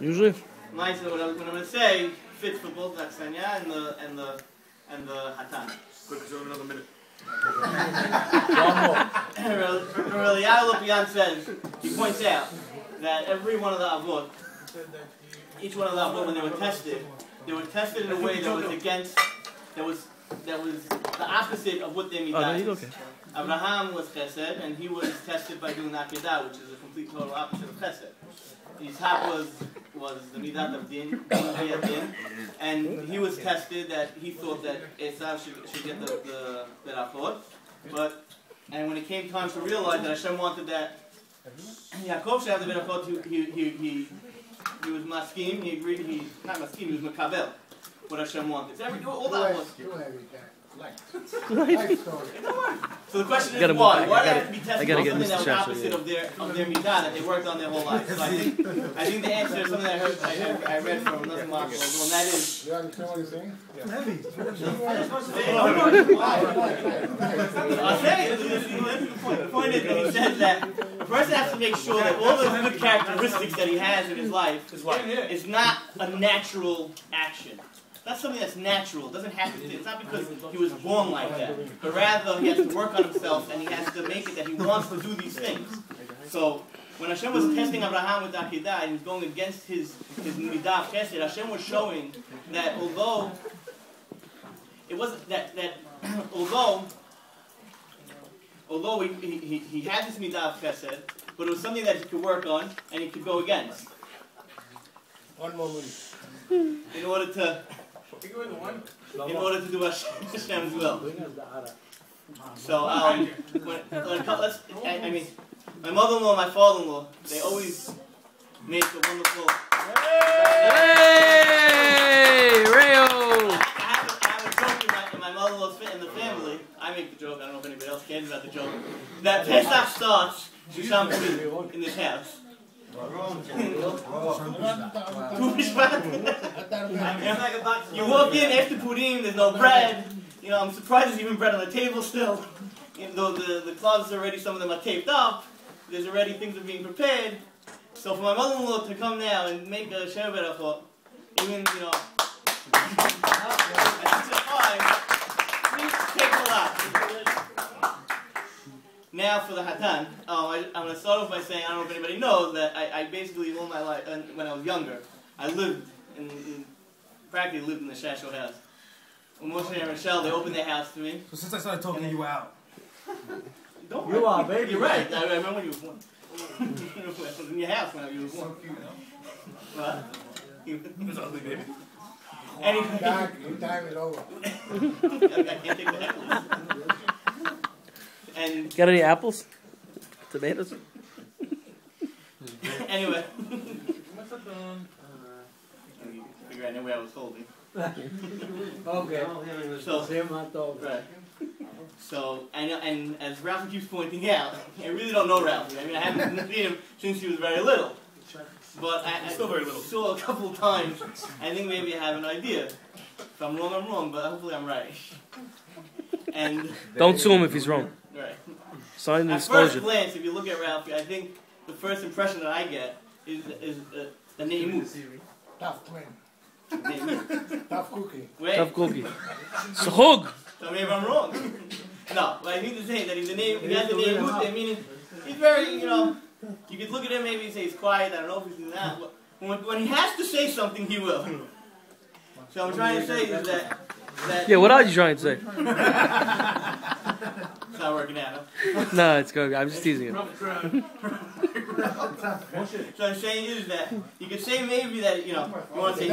Usually. What I'm going to say fits for both Aksanya and the Hatan. Quick, so another minute. Really, Yalopian says, he points out that every one of the Avot, each one of the Avot, when they were tested in a way that was against, that was the opposite of what they midah is. Okay. Abraham was chesed, and he was tested by doing akedah, which is a complete total opposite of chesed. Yitzhak was the midat of din, and he was tested that he thought that Esau should get the berachot, and when it came time to realize that Hashem wanted that Yaakov should have the berachot, he was maskim, he agreed, he was makabel what Hashem wanted. So all that was. So the question is why? Why did they have to be tested on something that was opposite of their midah that they worked on their whole life? So I think the answer is something that I read from another model, and that is. You understand what he's saying? Heavy. I'll say it. The point is that he says that a person has to make sure that all those good characteristics that he has in his life is not a natural action. That's something that's natural. It doesn't have to. It's not because he was born like that, but rather he has to work on himself and he has to make it that he wants to do these things. So when Hashem was testing Abraham with Akedah and he was going against his midah of chesed, Hashem was showing that although it wasn't although he had this midah of chesed, but it was something that he could work on and he could go against. One more minute. In order to do Hashem's will. So, I mean, my mother-in-law and my father-in-law, they always make a wonderful. Hey, Rayo! I have a joke in my mother-in-law's in the family. I make the joke. I don't know if anybody else cares about the joke. That Pesach starts in this house. You walk in after Purim, there's no bread. You know, I'm surprised there's even bread on the table still. Even though the closets are already, some of them are taped up. There's already things are being prepared. So for my mother-in-law to come now and make a Sheva Berachot, even, you know, at 6 takes a lot. Now for the Hatan, I'm going to start off by saying, I don't know if anybody knows, that I basically, all my life, when I was younger, I practically lived in the Shasho house. When Moshe and Rochelle, they opened their house to me. So since I started talking you out. Don't you are, baby. You're right. I remember when you were born. I was in your house when you were born. So cute, what? He was ugly, baby. Anyway. Your time is over. I can't take the heckles. And got any apples? Tomatoes? Anyway. Figure I knew where I was holding. Okay. So, right. So, and as Ralphy keeps pointing out, I really don't know Ralphy. I mean, I haven't seen him since he was very little. But I still very little. Saw a couple of times. I think maybe I have an idea. If I'm wrong, but hopefully I'm right. And don't sue him if he's wrong. Right. Sign the At disclosure. first glance, if you look at Ralphie, I think the first impression that I get is the name. Tough twin. Tough cookie. Wait. Tough cookie. Sahug. Tell me if I'm wrong. No, but I mean to say that he's the name. He has the name Mute, meaning he's very, you know. You could look at him maybe and say he's quiet. I don't know if he's doing that. But when he has to say something, he will. So I'm trying to say is that yeah, what are you trying to say? It's not working out. No, it's going. I'm just teasing it. So I'm saying is that you could say maybe that, you know, you want to say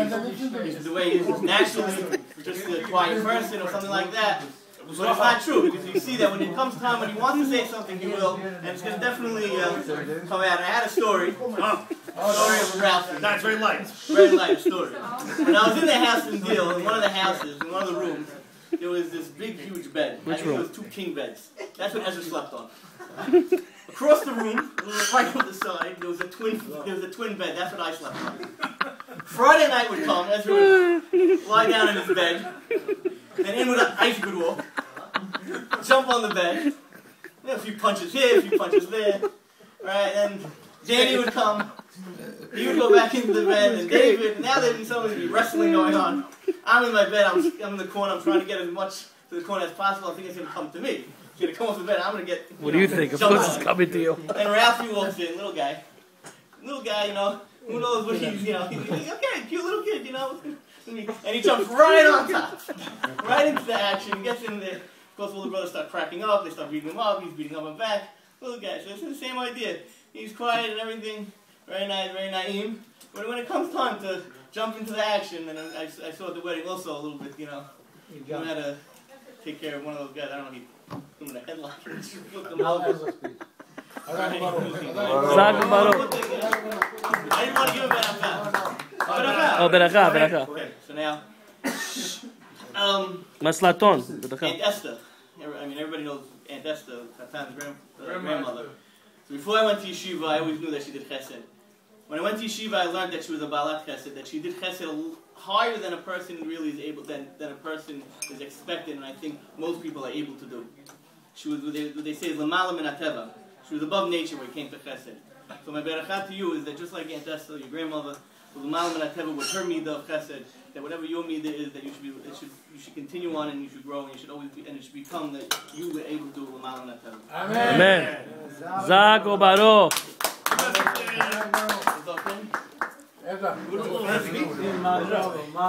he's the way he is naturally just a quiet person or something like that. But it's not true, because you see that when it comes time when he wants to say something, he will, and it's going to definitely come out. And I had a story of Ralphie. That's very light. Very light story. When I was in the house in Deal, in one of the houses, in one of the rooms, there was this big, huge bed. Which I think room? it was 2 king beds. That's what Ezra slept on. Across the room, right on the side, there was a twin bed. That's what I slept on. Friday night would come, Ezra would lie down in his bed, and in would ice would walk, jump on the bed, a few punches here, a few punches there, right? And Danny would come, he would go back into the bed, and David, now there's something wrestling going on. I'm in my bed, I'm in the corner, I'm trying to get as much to the corner as possible. I think it's going to come to me. He's going to come off the bed, I'm going to get... What do you think? Of course it's coming to you. And Ralphie walks in, little guy, you know, who knows what he's, you know, he's okay, cute little kid, you know. And he jumps right on top, right into the action, gets in there. Of course, all the brothers start cracking up, they start beating him up, he's beating up him back. Little guy, so it's the same idea. He's quiet and everything, very nice, very naive. But when it comes time to jump into the action, and I saw at the wedding also a little bit, you know, he had to take care of one of those guys. I don't know, he put him in a headlock and flipped him over. I didn't want to give him Berachot. Oh, Berachot. Okay, so now, Maslaton. Aunt Esther. I mean, everybody knows Aunt Esther, Hatan's grandmother. So before I went to yeshiva, I always knew that she did chesed. When I went to yeshiva, I learned that she was a balat chesed, that she did chesed higher than a person really is able, than a person is expected, and I think most people are able to do. She was, what they say, is lamala min hateva. She was above nature when it came to chesed. So my berachot to you is that just like Aunt Esther, your grandmother, was lamala min hateva with her midah of chesed, that whatever your midah is, that you should continue on and you should grow and you should always be, and it should become that you were able to do lamala min hateva. Amen. Zago Baruch.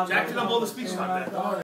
Jacked up all the speech like that.